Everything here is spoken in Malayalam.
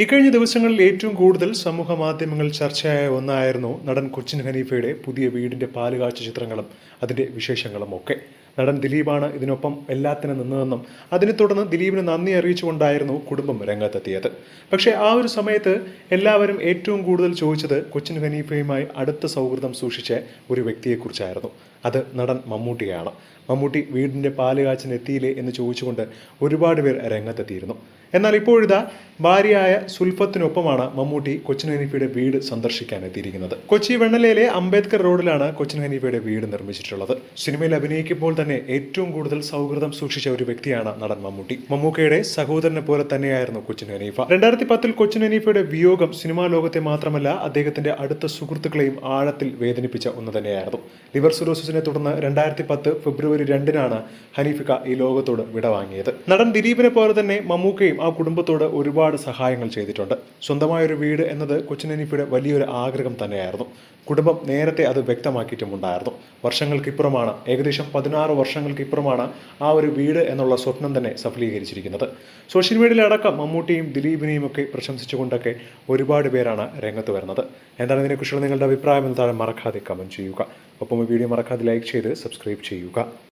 ഇക്കഴിഞ്ഞ ദിവസങ്ങളിൽ ഏറ്റവും കൂടുതൽ സമൂഹ മാധ്യമങ്ങളിൽ ചർച്ചയായ ഒന്നായിരുന്നു നടൻ കൊച്ചിൻ ഹനീഫയുടെ പുതിയ വീടിന്റെ പാലുകാഴ്ച ചിത്രങ്ങളും അതിന്റെ വിശേഷങ്ങളും ഒക്കെ. നടൻ ദിലീപാണ് ഇതിനൊപ്പം എല്ലാത്തിനും നിന്നതെന്നും അതിനെ തുടർന്ന് ദിലീപിന് നന്ദി അറിയിച്ചുകൊണ്ടായിരുന്നു കുടുംബം രംഗത്തെത്തിയത്. പക്ഷേ ആ ഒരു സമയത്ത് എല്ലാവരും ഏറ്റവും കൂടുതൽ ചോദിച്ചത് കൊച്ചിൻ ഹനീഫയുമായി അടുത്ത സൗഹൃദം സൂക്ഷിച്ച ഒരു വ്യക്തിയെക്കുറിച്ചായിരുന്നു. അത് നടൻ മമ്മൂട്ടിയാണ്. മമ്മൂട്ടി വീടിന്റെ പാലുകാച്ചിന് എത്തിയില്ലേ എന്ന് ചോദിച്ചുകൊണ്ട് ഒരുപാട് പേർ രംഗത്തെത്തിയിരുന്നു. എന്നാൽ ഇപ്പോഴിതാ ഭാര്യയായ സുൽഫത്തിനൊപ്പമാണ് മമ്മൂട്ടി കൊച്ചിൻ ഹനീഫയുടെ വീട് സന്ദർശിക്കാൻ എത്തിയിരിക്കുന്നത്. കൊച്ചി വെണ്ണലയിലെ അംബേദ്കർ റോഡിലാണ് കൊച്ചിൻ ഹനീഫയുടെ വീട് നിർമ്മിച്ചിട്ടുള്ളത്. സിനിമയിൽ അഭിനയിക്കുമ്പോൾ തന്നെ ഏറ്റവും കൂടുതൽ സൗഹൃദം സൂക്ഷിച്ച ഒരു വ്യക്തിയാണ് നടൻ മമ്മൂട്ടി. മമ്മൂക്കയുടെ സഹോദരനെ പോലെ തന്നെയായിരുന്നു കൊച്ചിൻ ഹനീഫ. 2010 കൊച്ചിൻ ഹനീഫയുടെ വിയോഗം സിനിമാ ലോകത്തെ മാത്രമല്ല അദ്ദേഹത്തിന്റെ അടുത്ത സുഹൃത്തുക്കളെയും ആഴത്തിൽ വേദനിപ്പിച്ച ഒന്ന് തന്നെയായിരുന്നു. ലിവർ സിറോസിസിനെ തുടർന്ന് 2010 ഫെബ്രുവരി 2-നാണ് ഹനീഫിക ഈ ലോകത്തോട് വിടവാങ്ങിയത്. നടൻ ദിലീപിനെ പോലെ തന്നെ മമ്മൂക്കയും ആ കുടുംബത്തോട് ഒരുപാട് സഹായങ്ങൾ ചെയ്തിട്ടുണ്ട്. സ്വന്തമായൊരു വീട് എന്നത് കൊച്ചിൻ ഹനീഫയുടെ വലിയൊരു ആഗ്രഹം തന്നെയായിരുന്നു. കുടുംബം നേരത്തെ അത് വ്യക്തമാക്കിയിട്ടുമുണ്ടായിരുന്നു. വർഷങ്ങൾക്കിപ്പുറമാണ്, ഏകദേശം 16 വർഷങ്ങൾക്കിപ്പുറമാണ് ആ ഒരു വീട് എന്നുള്ള സ്വപ്നം തന്നെ സഫലീകരിച്ചിരിക്കുന്നത്. സോഷ്യൽ മീഡിയയിൽ അടക്കം മമ്മൂട്ടിയും ദിലീപിനെയും ഒക്കെ പ്രശംസിച്ചുകൊണ്ടൊക്കെ ഒരുപാട് പേരാണ് രംഗത്ത് വരുന്നത്. എന്താണ് ഇതിനെക്കുറിച്ചുള്ള നിങ്ങളുടെ അഭിപ്രായം എന്ന് താഴെ മറക്കാതെ കമന്റ് ചെയ്യുക. ഒപ്പം ഈ വീഡിയോ മറക്കാതെ ലൈക്ക് ചെയ്ത് സബ്സ്ക്രൈബ് ചെയ്യുക.